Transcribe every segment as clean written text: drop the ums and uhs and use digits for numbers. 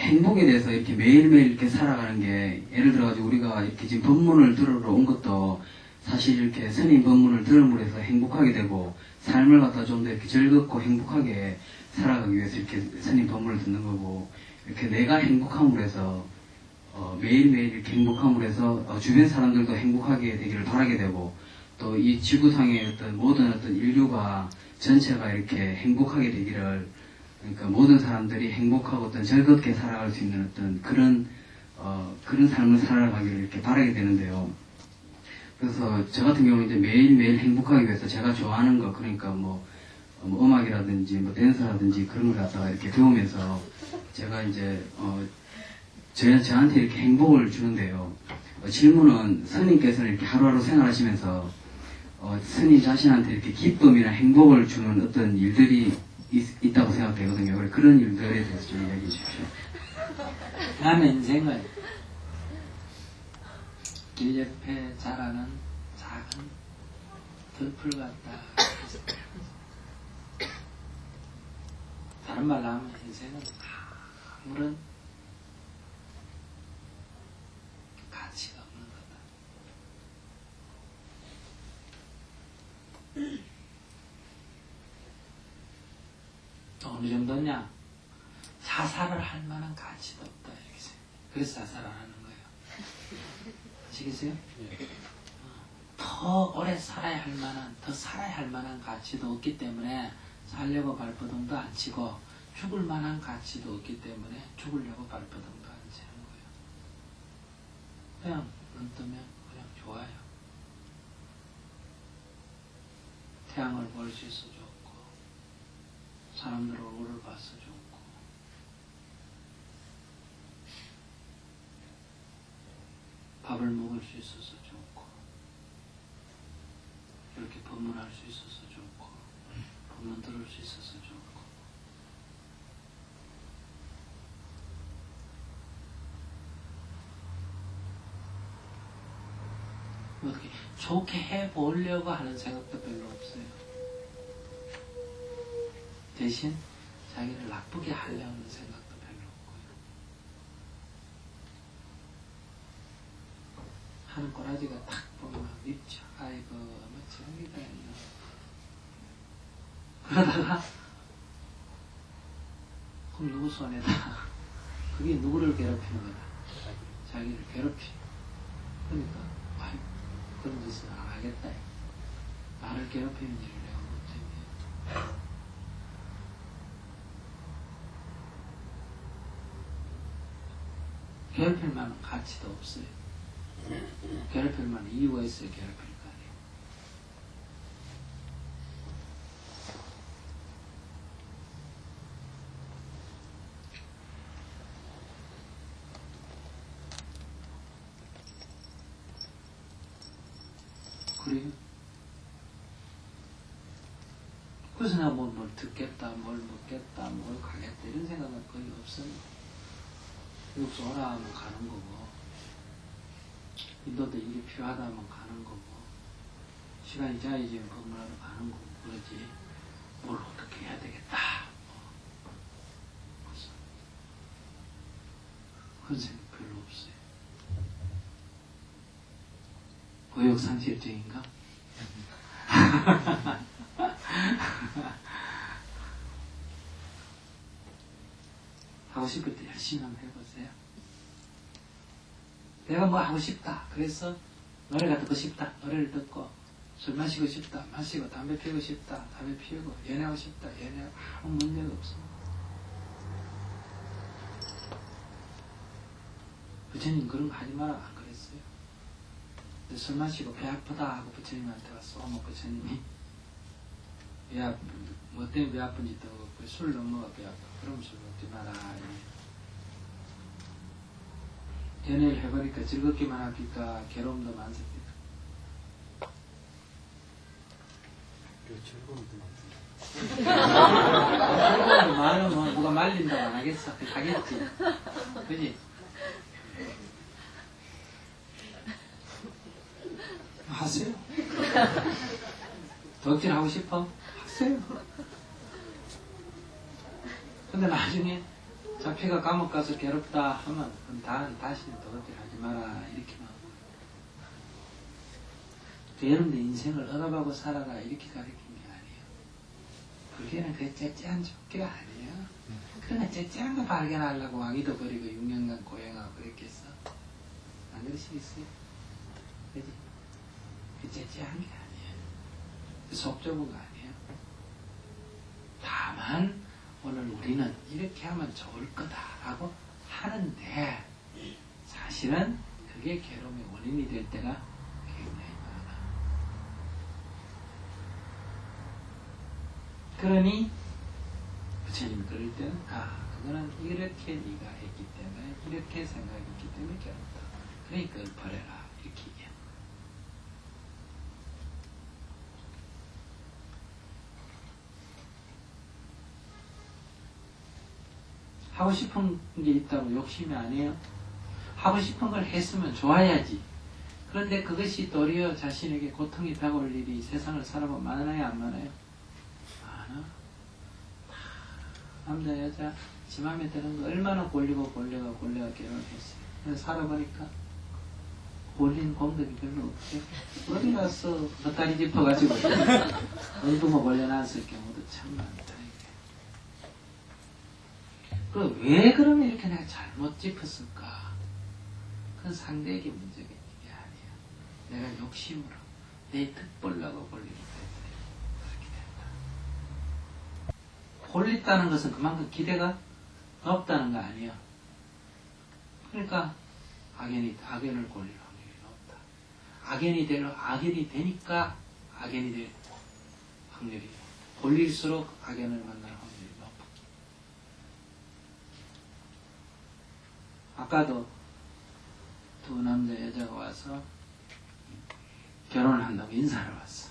행복에 대해서 이렇게 매일매일 이렇게 살아가는 게, 예를 들어가지고 우리가 이렇게 지금 법문을 들으러 온 것도 사실 이렇게 스님 법문을 들음으로 해서 행복하게 되고, 삶을 갖다 좀 더 이렇게 즐겁고 행복하게 살아가기 위해서 이렇게 스님 법문을 듣는 거고, 이렇게 내가 행복함으로 해서 매일매일 이렇게 행복함으로 해서 주변 사람들도 행복하게 되기를 바라게 되고, 또 이 지구상의 어떤 모든 어떤 인류가 전체가 이렇게 행복하게 되기를, 그러니까 모든 사람들이 행복하고 어떤 즐겁게 살아갈 수 있는 어떤 그런 삶을 살아가기를 이렇게 바라게 되는데요. 그래서 저 같은 경우는 이제 매일매일 행복하기 위해서 제가 좋아하는 거, 그러니까 뭐 음악이라든지 뭐 댄스라든지 그런 걸 갖다가 이렇게 배우면서 제가 이제 저한테 이렇게 행복을 주는데요. 질문은 스님께서는 이렇게 하루하루 생활하시면서 스님 자신한테 이렇게 기쁨이나 행복을 주는 어떤 일들이 있다고 생각되거든요. 그래서 그런 일들에 대해서 좀 이야기해 주십시오. 남의 인생을 길 옆에 자라는 작은 들풀 같다. 다른 말로 하면 인생은 아무런 가치가 없는 거다. 어느 정도냐? 자살을 할 만한 가치도 없다. 이렇게 생각해요. 그래서 자살을 하는 거예요. 아시겠어요? 더 오래 살아야 할 만한, 더 살아야 할 만한 가치도 없기 때문에 살려고 발버둥도 안 치고, 죽을 만한 가치도 없기 때문에 죽으려고 발버둥도 안 치는 거예요. 그냥 눈 뜨면 그냥 좋아요. 태양을 볼 수 있어 좋고, 사람들 얼굴을 봐서 좋고, 밥을 먹을 수 있어서 좋고, 이렇게 법문할 수 있어서 좋고, 법문 들을 수 있어서 좋고, 어떻게 좋게 해보려고 하는 생각도 별로 없어요. 대신 자기를 나쁘게 하려는 생각도 별로 없고요. 하는 꼬라지가 딱 보면 입죠. 아이고, 뭐 저기가 있나. 그러다가 그럼 누구 손에다 그게 누구를 괴롭히는 거다. 자기를 괴롭히. 그러니까 아이고, 그런 짓은 안 하겠다. 나를 괴롭히는 일을 내가 못했네. 괴롭힐 만한 가치도 없어요. 괴롭힐 만한 이유가 있어야 괴롭힐 거 아니에요. 그래요? 그래서 내가 뭘 듣겠다, 뭘 먹겠다, 뭘 가겠다 이런 생각은 거의 없어요. 여기서 오라 하면 가는 거고, 인도도 일이 필요하다 하면 가는 거고, 시간이 짜여지면 법문하러 가는 거고, 그러지 뭘 어떻게 해야 되겠다 그래서 그런 생각 별로 없어요. 의욕상실증인가? 하고 싶을 때 열심히 한번 해보세요. 내가 뭐 하고 싶다. 그래서 노래가 듣고 싶다. 노래를 듣고, 술 마시고 싶다. 마시고, 담배 피우고 싶다. 담배 피우고, 연애하고 싶다. 연애하고, 아무 문제가 없습니다. 부처님 그런 거 하지 마라 안 그랬어요. 근데 술 마시고 배 아프다 하고 부처님한테 왔어. 어머 부처님이 뭐 때문에 배 아픈지도 없고 술 넘어가 배 아파. 그럼 술 먹지 마라. 연애를 해보니까 즐겁기만 합니까? 괴로움도 많습니까? 즐거움도 즐거움이 많으면 누가 말린다고 안 하겠어? 하겠지. 그지? 하세요. 덕질하고 싶어? 하세요. 근데 나중에 잡히가 감옥 가서 괴롭다 하면 그럼 다시는 그것들 하지 마라 이렇게 나오고 여러분들 인생을 억압하고 살아라 이렇게 가르친 게 아니에요. 불교는 그 째째한 족기가 아니에요. 그러나 째째한 거 발견하려고 왕이도 버리고 6년간 고행하고 그랬겠어? 안 그러시겠어요? 그지? 그 째째한 게 아니에요. 속 좁은 거 아니에요. 다만 오늘 우리는 이렇게 하면 좋을 거다라고 하는데 사실은 그게 괴로움의 원인이 될 때가 굉장히 많아. 그러니 부처님이 그럴 때는 그거는 이렇게 네가 했기 때문에 이렇게 생각했기 때문에 괴롭다. 그러니까 그걸 버려라 이렇게 얘기해요. 하고 싶은 게 있다고 욕심이 아니에요. 하고 싶은 걸 했으면 좋아야지. 그런데 그것이 도리어 자신에게 고통이 다가올 일이 세상을 살아보면 많아요, 안 많아요? 많아. 남자, 여자, 지 맘에 드는 거 얼마나 골리고 결혼을 했어요. 그래서 살아보니까 골린 공덕이 별로 없죠. 어디 가서 겉다리 짚어가지고 얼두먹 올려놨을 경우도 참 많다. 왜 그러면 이렇게 내가 잘못 짚었을까? 그건 상대에게 문제가 있는 게 아니야. 내가 욕심으로 내 득보려고 볼리기 때문에 그렇게 된다. 볼렸다는 것은 그만큼 기대가 높다는 거 아니야. 그러니까 악연을 골릴 확률이 높다. 악연이 되니까 악연이 될 확률이 골릴수록 악연을 만날 확률이 높아. 아까도 두 남자 여자가 와서 결혼을 한다고 인사를 왔어.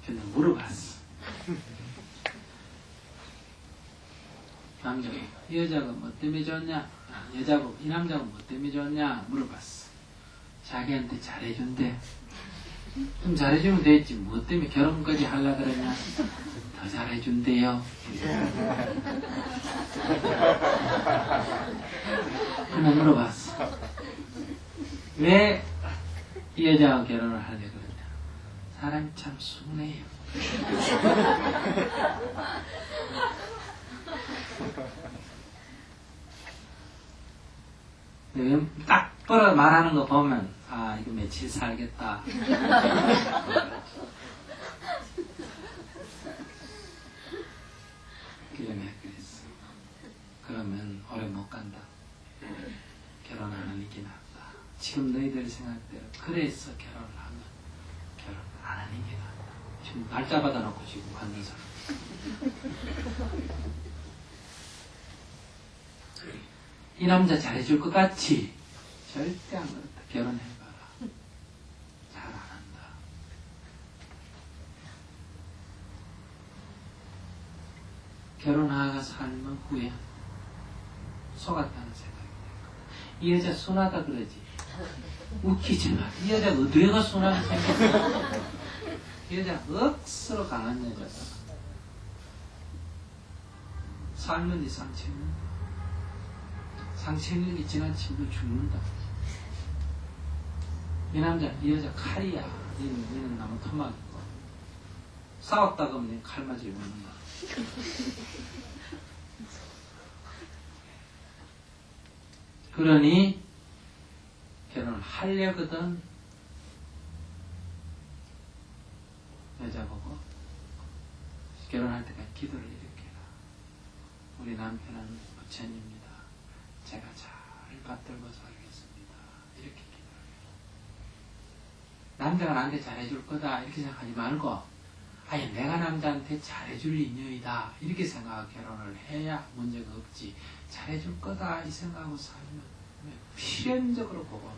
근데 물어봤어. 남자가 이 여자가 뭐 때문에 좋냐? 여자가 이 남자가 뭐 때문에 좋냐? 물어봤어. 자기한테 잘해준대. 좀 잘해주면 되겠지. 뭐 때문에 결혼까지 하려 그러냐? 더 잘해준대요. 그냥 물어봤어. 왜 이 여자와 결혼을 하려고 그러냐? 사람이 참 순해요. 딱 벌어 말하는 거 보면 이거 며칠 살겠다. 그러면 그랬어. 그러면 오래 못 간다. 결혼 안 하는 게 낫다. 지금 너희들 생각대로 그래서 결혼을 하면 결혼 안 하는 게 낫다. 지금 날짜 받아놓고 지금 받는 사람. 이 남자 잘해줄 것 같지? 절대 안 그렇다. 결혼해봐라. 잘 안 한다. 결혼하고 살면 후회. 속았다는 생각이 들고. 이 여자 순하다 그러지. 웃기지 마. 이 여자가 어디가 순하게 생겼어? 이 여자 억수로 강한 여자다. 살면 이 상처 있는다. 상처 있는 게 지나치면 죽는다. 이 남자, 이 여자 칼이야. 니는 나무 토막이고. 싸웠다 그러면 칼 맞아 죽는다. 그러니 결혼을 하려거든 여자 보고 결혼할 때까지 기도를 이렇게 해라. 우리 남편은 부처님입니다. 제가 잘 받들고 살겠습니다. 이렇게 기도를 해라. 남자가 나한테 잘해줄 거다 이렇게 생각하지 말고 내가 남자한테 잘해줄 인연이다 이렇게 생각하고 결혼을 해야 문제가 없지. 잘해줄 거다 이 생각하고 살면 필연적으로 보고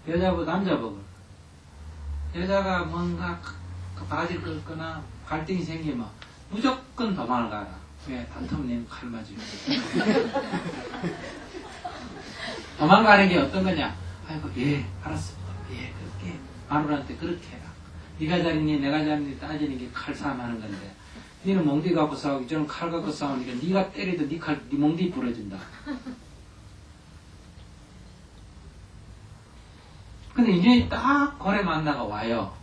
여자 보고 남자 보고 여자가 뭔가 바지를 긁거나 갈등이 생기면 무조건 도망을 가라. 왜? 단텀 칼 맞으면 도망가는 게 어떤 거냐? 아이고 예 알았습니다. 예 그렇게 마누라한테 그렇게 해라. 네가 잘했니 내가 잘했니 따지는 게 칼싸움하는 건데 니는 몽디 갖고 싸우고 저는 칼 갖고 싸우니까 니가 때리도 니 칼, 니 몽디 부러진다. 근데 인연이 딱 고래 만나가 와요.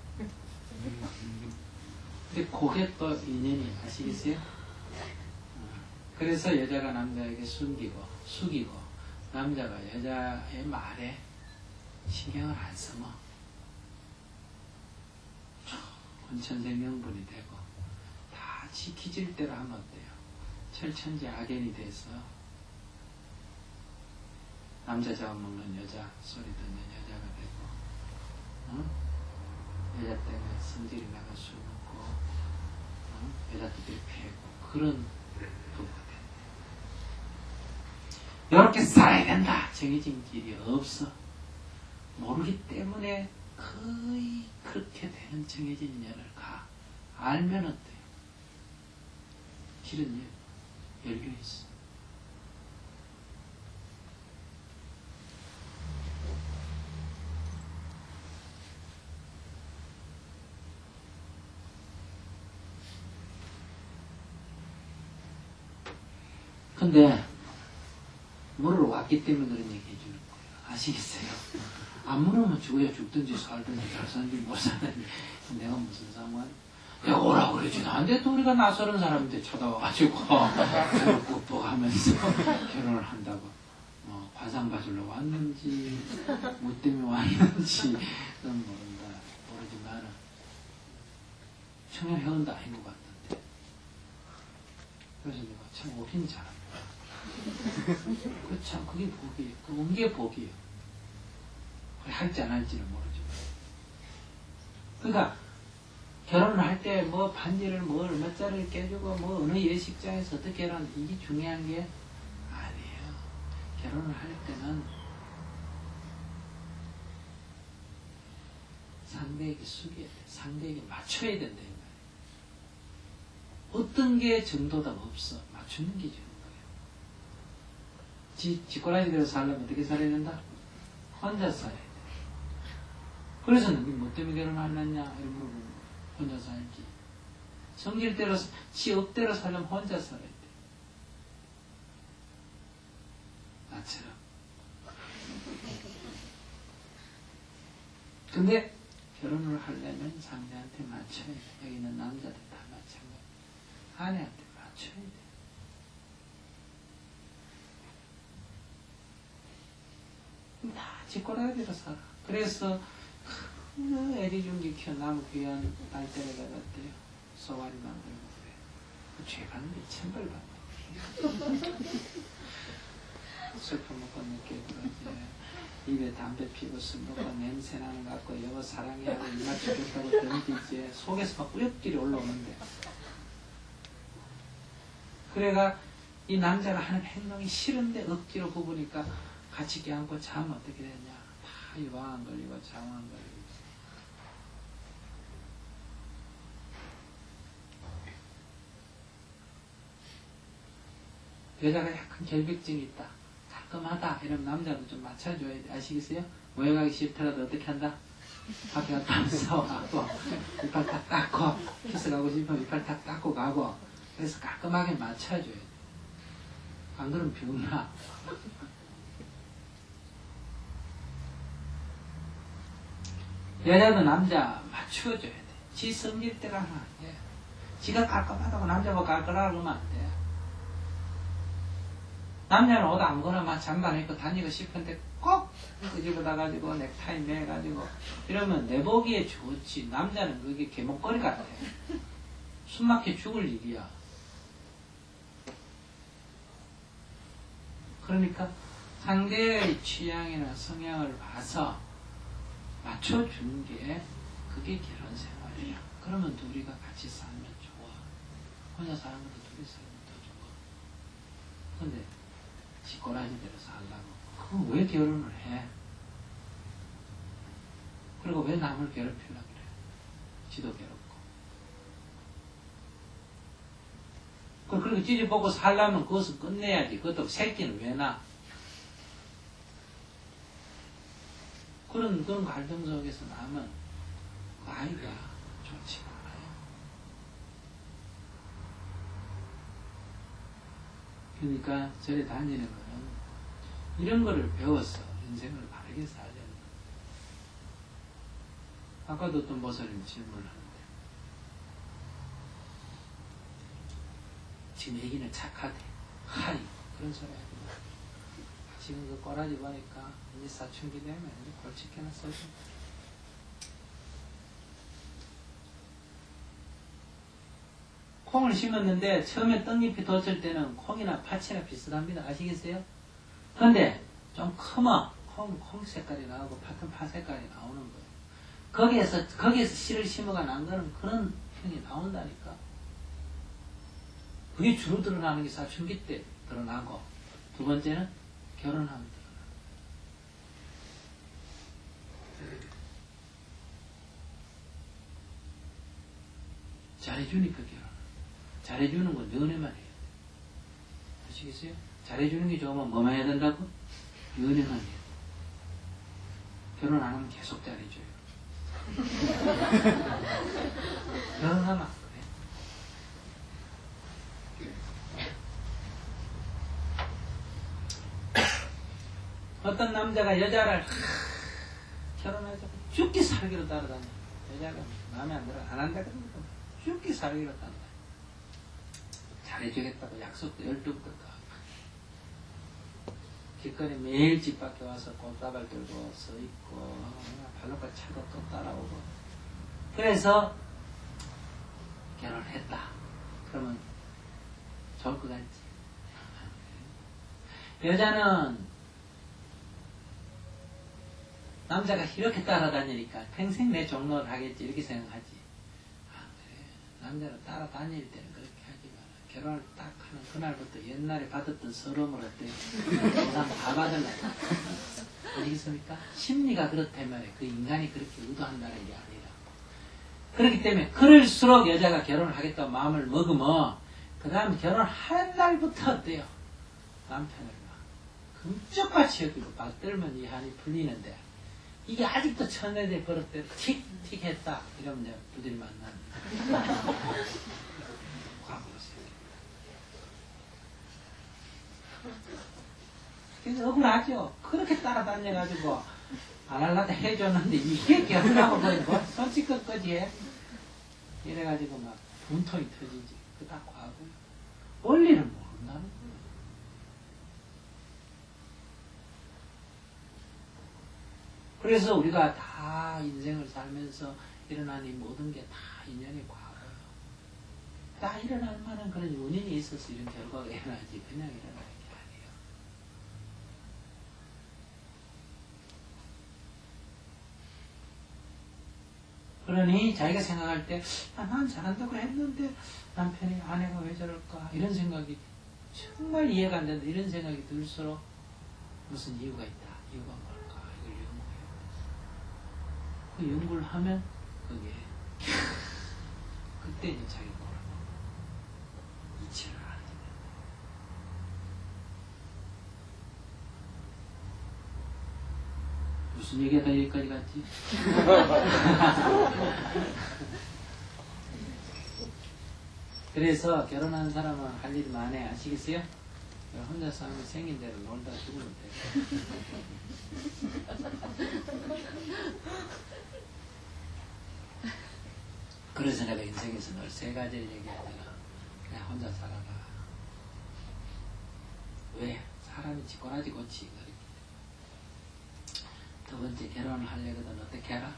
근데 그게 또 인연이 아시겠어요? 그래서 여자가 남자에게 숙이고 남자가 여자의 말에 신경을 안 써머 좋은 천생명분이 되고 다 지키질 대로 하면 어때요? 철천지 악연이 돼서 남자 잡아먹는 여자 소리 듣는 여자가 되고 응? 여자 때문에 성질이 나가 술 먹고 응? 여자들이 패고 그런 부부가 된다. 이렇게 살아야 된다 정해진 길이 없어. 모르기 때문에 거의 그렇게 되는 정해진 인연을 가. 알면 어때요? 길은 열려 있어. 근데 물으러 왔기 때문에 그런 얘기 해주는 거예요. 아시겠어요? 안 물으면 죽어야 죽든지 살든지 잘 사는지 못 사는지 내가 무슨 상관? 내가 오라고 그러지. 나한테 또 우리가 낯설은 사람한테 쳐다와가지고 꾹꾹하면서 결혼을 한다고 관상 봐주러 왔는지 뭐 때문에 왔는지 그건 모르지만 청년 회원도 아닌 것 같던데. 그래서 내가 참 오긴 잘합니다. 참 그게 복이에요. 그게 복이에요. 할지 안 할지는 모르지만. 그러니까 결혼을 할 때 뭐 반지를 뭐 얼마짜리를 깨주고 뭐 어느 예식장에서 어떻게 결혼 이게 중요한 게 아니에요. 결혼을 할 때는 상대에게 숙여야 돼. 상대에게 맞춰야 된다. 이 말이에요. 어떤 게 정도가 없어. 맞추는 게 정도예요. 지꼬라지대로 살려면 어떻게 살아야 된다? 혼자 살아야 돼. 그래서 뭐 때문에 결혼하느냐 이런 물어보면 혼자 살지. 성질대로 지 업대로 살려면 혼자 살아야 돼. 나처럼. 근데 결혼을 하려면 상대한테 맞춰야 돼. 여기 있는 남자들 다 마찬가지. 아내한테 맞춰야 돼. 다 짓꼬라지로 살아. 그래서 애리중기 키워 나무 귀한 날짜를 받았대요. 소화리 만들고 그래. 죄 받는 게 천벌 받는 술 퍼먹고 늦게 그러지. 입에 담배 피고 술 먹고 냄새 나는 것 같고 여보 사랑해 하고 입맛 죽겠다고 던지지. 속에서 막 우엽길이 올라오는데. 그래가 이 남자가 하는 행동이 싫은데 억지로 부부니까 같이 껴안고 자면 어떻게 되냐. 다 유방암 걸리고 장암 걸리고. 여자가 약간 결벽증이 있다. 깔끔하다. 이러면 남자도 좀 맞춰줘야 돼. 아시겠어요? 모여가기 싫더라도 어떻게 한다? 밖에 갔다 싸워가고 이빨 탁 닦고 키스 가고 싶으면 이빨 탁 닦고 가고 그래서 깔끔하게 맞춰줘야 돼. 안 그러면 병나. 여자도 남자 맞추어줘야 돼. 지 성질대로 하면 안 돼. 지가 깔끔하다고 남자가 깔끔하고 하면 안 돼. 남자는 옷 아무거나 막 잠바 입고 다니고 싶은데 꼭 끄집어다 가지고 넥타이 매가지고 이러면 내보기에 좋지. 남자는 그게 개목걸이 같아. 숨막혀 죽을 일이야. 그러니까 상대의 취향이나 성향을 봐서 맞춰주는 게 그게 결혼 생활이야. 그러면 둘이가 같이 살면 좋아. 혼자 사는 것도 둘이 살면 더 좋아. 근데 지꼬라지대로 살라고. 그럼 왜 결혼을 해? 그리고 왜 남을 괴롭히려고 그래? 지도 괴롭고. 그리고 찌질보고 살려면 그것은 끝내야지. 그것도 새끼는 왜 나? 그런 갈등 속에서 나면 그 아이가 좋지가 않아요. 그러니까 절에 다니는 거는 이런 거를 배워서 인생을 바르게 살려는 거예요. 아까도 어떤 보살님 질문을 하는데 지금 애기는 착하대 하이 그런 소리 하지 마. 지금 그 꼬라지 보니까 이제 사춘기 되면 이제 골칫게나 써줘. 콩을 심었는데 처음에 떡잎이 돋을 때는 콩이나 팥이나 비슷합니다. 아시겠어요? 근데 좀 크면 콩 색깔이 나오고 팥은 팥 색깔이 나오는 거예요. 거기에서 씨를 심어가 난 거는 그런 형이 나온다니까. 그게 주로 드러나는 게 사춘기 때 드러나고, 두 번째는 결혼하면 드러나고. 잘해주니까 결혼. 잘해주는 건 연애만 해요. 아시겠어요? 잘해주는 게 좋으면 뭐만 해야 된다고? 연애만 해요. 결혼 안 하면 계속 잘해줘요. 결혼하면 안 그래. 어떤 남자가 여자를 결혼하자고 죽기 살기로 따라다녀. 여자가 마음에 안 들어 안 한다 그러면 죽기 살기로 따라다녀. 잘해주겠다고 약속도 12번 하고 길거리 매일 집 밖에 와서 꽃다발 들고 서 있고 발로까지 차도 또 따라오고. 그래서 결혼했다. 그러면 좋을 것 같지? 여자는 남자가 이렇게 따라다니니까 평생 내 종로를 하겠지 이렇게 생각하지. 아 그래. 남자는 따라다닐 때는 그렇게 하지만 결혼을 딱 하는 그날부터 옛날에 받았던 서러움을 어때? 보상 다 받을래. 아시겠습니까? 심리가 그렇다면 그 인간이 그렇게 의도한다는 게 아니라. 그렇기 때문에 그럴수록 여자가 결혼을 하겠다고 마음을 먹으면 그 다음에 결혼할 날부터 어때요? 남편을 막 금쪽같이 여기고 받들면 이 한이 풀리는데 이게 아직도 천내대 버릇대로 틱틱 했다 이러면 이제 부들이 만나는 과거로 그래서 억울하죠. 그렇게 따라다녀가지고 안 할라다 해줬는데 이게 결혼하고 뭐 손짓끝까지 해 이래가지고 막 분통이 터지지. 그 다 과거. 원리를 모른다는 거예요. 그래서 우리가 다 인생을 살면서 일어난 이 모든 게 다 인연이 과거예요. 다 일어날 만한 그런 원인이 있어서 이런 결과가 일어나지 그냥 일어나는 게 아니에요. 그러니 자기가 생각할 때 난 잘한다고 했는데 남편이 아내가 왜 저럴까 이런 생각이 정말 이해가 안 된다 이런 생각이 들수록 무슨 이유가 있다. 이유가 뭘까 이걸 연구해요. 그 연구를 하면 그게 그때 이제 자기 거라고 이치를 알게 된다. 무슨 얘기가 여기까지 갔지? 그래서 결혼한 사람은 할 일이 많아요. 아시겠어요? 혼자 사는 생긴 대로 놀다 죽으면 돼요. 그래서 내가 인생에서 늘 세 가지를 얘기하잖아. 그냥 혼자 살아라. 왜? 사람이 지꼬라지 고치. 두 번째, 결혼을 하려거든 어떻게 해라?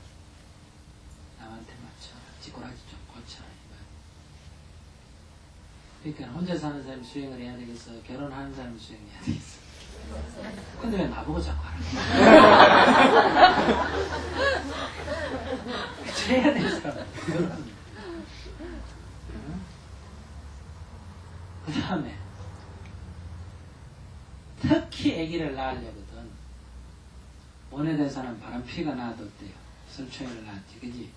남한테 맞춰라. 지꼬라지 좀 고쳐라. 그러니까 혼자 사는 사람이 수행을 해야 되겠어? 결혼하는 사람이 수행해야 되겠어? 근데 왜 나보고 자꾸 하는 거야? 해야 되는 사람 결혼. 그 다음에 특히 아기를 낳으려거든 원해된 사람 바람피가 나왔대요. 설초이를 낳았지, 그지?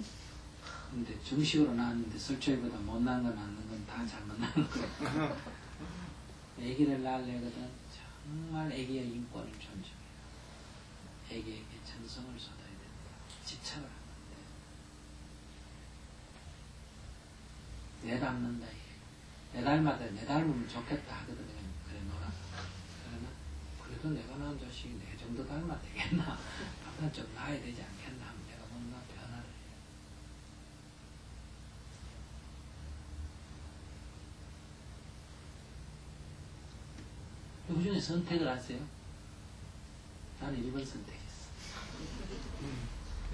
근데 정식으로 낳았는데 설초이보다 못 낳은 건 낳는 건 다 잘못 낳은 거야. 아기를 낳으려거든 정말 아기의 인권을 존중해요. 아기에게 정성을 쏟아야 된다. 집착을 하면 돼. 내 닮는다. 내 닮아도 내 닮으면 좋겠다 하거든. 그래 놓으면 그래도 내가 낳은 자식이 내 정도 닮아 되겠나? 아무튼 좀 나아야 되지 않겠나? 하면 내가 뭔가 변화를 해요. 그 중에 선택을 하세요. 나는 1번 선택했어.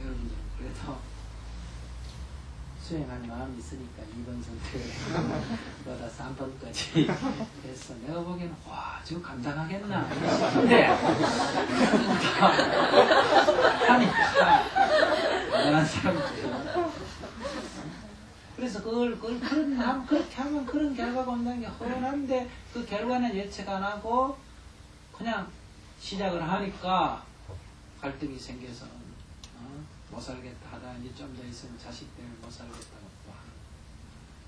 여러분들은 그래도 수행할 마음이 있으니까 2번 선택을 했고 그러다 3번까지 했어. 내가 보기에는 와 저거 감당하겠나 싶은데 하니까 대단한 사람이죠. 그래서 그걸 그렇게 하면 그런 결과가 온다는 게 뻔한데 그 결과는 예측 안 하고 그냥 시작을 하니까 갈등이 생겨서 못 살겠다 하다 이제 좀 더 있으면 자식 때문에 못 살겠다고 또 하는.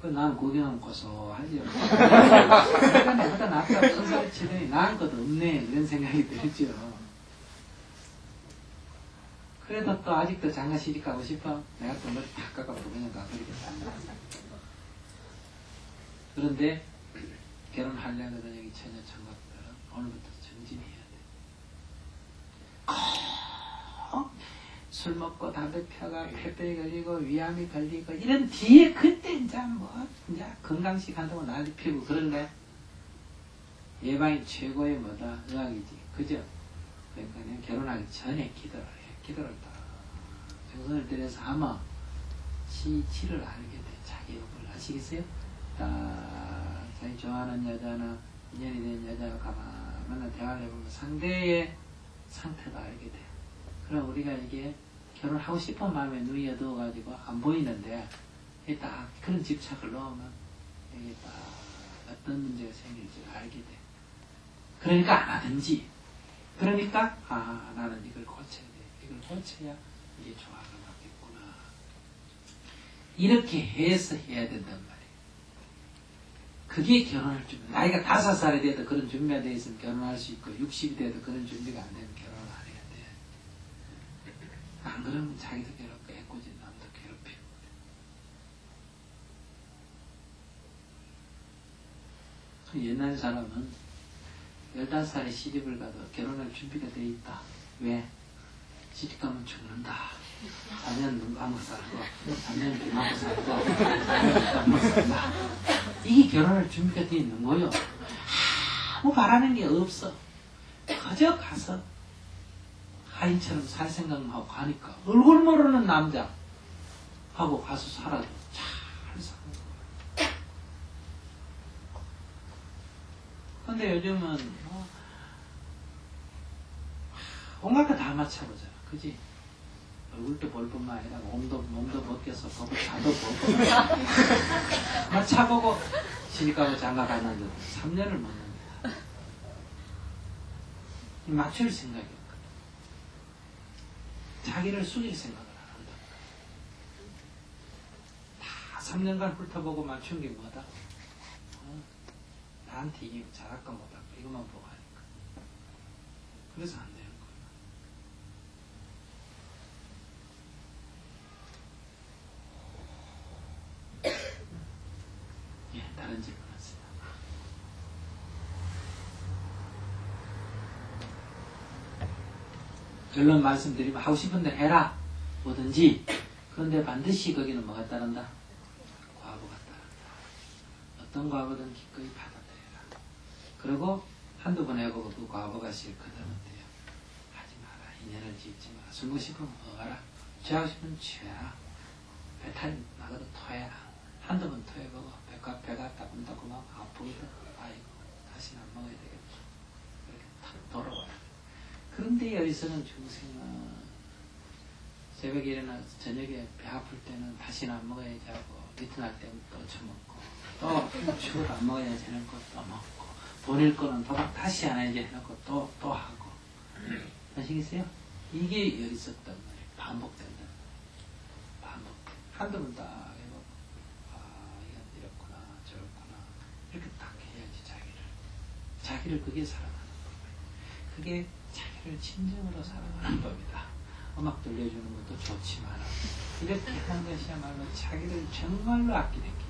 그 나는 구경하면 고소하죠. 내가 내보다 낫다 큰 소리 치더니 나은 것도 없네 이런 생각이 들죠. 그래도 또 아직도 장가 시집 가고 싶어. 내가 또 머리 탁 깎아보고 그냥 가버리겠다. 그런데 결혼하려거든 여기 처녀 청각들은 오늘부터 정진해야 돼. 술 먹고 담배 펴가 폐병이 걸리고 위암이 걸리고 이런 뒤에 그때 이제 이제 건강식 한다고 난리 피우고 그런데 예방이 최고의 뭐다 의학이지 그죠? 그러니까 그냥 결혼하기 전에 기도를 해. 기도를 딱 정성을 들여서 하면 치를 알게 돼. 자기 욕을 아시겠어요? 딱 자기 좋아하는 여자나 인연이 된 여자가 가만히 대화를 해보면 상대의 상태도 알게 돼. 그럼 우리가 이게 결혼하고 싶은 마음에 눈이 어두워가지고 안 보이는데 딱 그런 집착을 넣으면 이게 딱 어떤 문제가 생길지 알게 돼. 그러니까 안 하든지 그러니까 나는 이걸 고쳐야 돼. 이걸 고쳐야 이게 조화가 맞겠구나. 이렇게 해서 해야 된단 말이에요. 그게 결혼할 준비. 나이가 5살이 돼도 그런 준비가 돼 있으면 결혼할 수 있고 60이 돼도 그런 준비가 안 되면 결혼을 안 해야 돼. 안 그러면 자기도 괴롭고 애꿎은 남도 괴롭히고. 옛날 사람은 15살에 시집을 가도 결혼할 준비가 돼 있다. 왜? 시집가면 죽는다. 4년 눈 감고 살고 3년 귀 감고 살고 4년 감고 산다. 이게 결혼할 준비가 돼 있는 거요. 아무 바라는 게 없어. 그저 가서 하인처럼 살 생각만 하고 가니까 얼굴 모르는 남자 하고 가서 살아도 잘 사는 거야. 근데 요즘은 온갖 거 다 맞춰보잖아. 그지? 얼굴도 볼 뿐만 아니라 몸도 벗겨서 보고 자도 보고 맞춰보고 시집가고 장가갔는데 3년을 못 납니다. 맞출 생각이 없거든. 자기를 숙일 생각을 안 한다. 다 3년간 훑어보고 맞춘 게 뭐다? 나한테 이게 잘할까 못할까 이것만 보고 하니까. 그래서 안 되는 거예요. 예, 다른 질문 하세요. 결론 말씀드리면 하고 싶은 대로 해라. 뭐든지. 그런데 반드시 거기는 뭐가 따른다? 과보가 따른다. 어떤 과보든 기꺼이 받아들여라. 그리고 한두 번 해보고 그 과보가 싫거든 어때요? 하지 마라. 인연을 짓지 마라. 술 먹고 싶으면 먹어라. 취하고 싶으면 취해라. 배탈 나거든 토해라. 한두 번 토해보고 배가 따끔따 그만 아프거든. 아이고 다시는 안 먹어야 되겠다. 이렇게 탁 돌아와요. 그런데 여기서는 중생은 새벽에 일어나 저녁에 배 아플 때는 다시는 안 먹어야지 하고 이튿날 때는 또 처먹고 또 죽을 안 먹어야지 해놓고 또 먹고 보낼 거는 도박 다시 안 해야지 해놓고 또 하고 아시겠어요? 이게 여기 있었단 말이에요. 반복된다. 반복. 한두 번 딱 해보고 이건 이렇구나 저렇구나 이렇게 딱 해야지 자기를 그게 사랑하는 법이에요. 그게 자기를 진정으로 사랑하는 법이다. 음악 들려주는 것도 좋지만 이렇게 하는 것이야말로 자기를 정말로 아끼는 게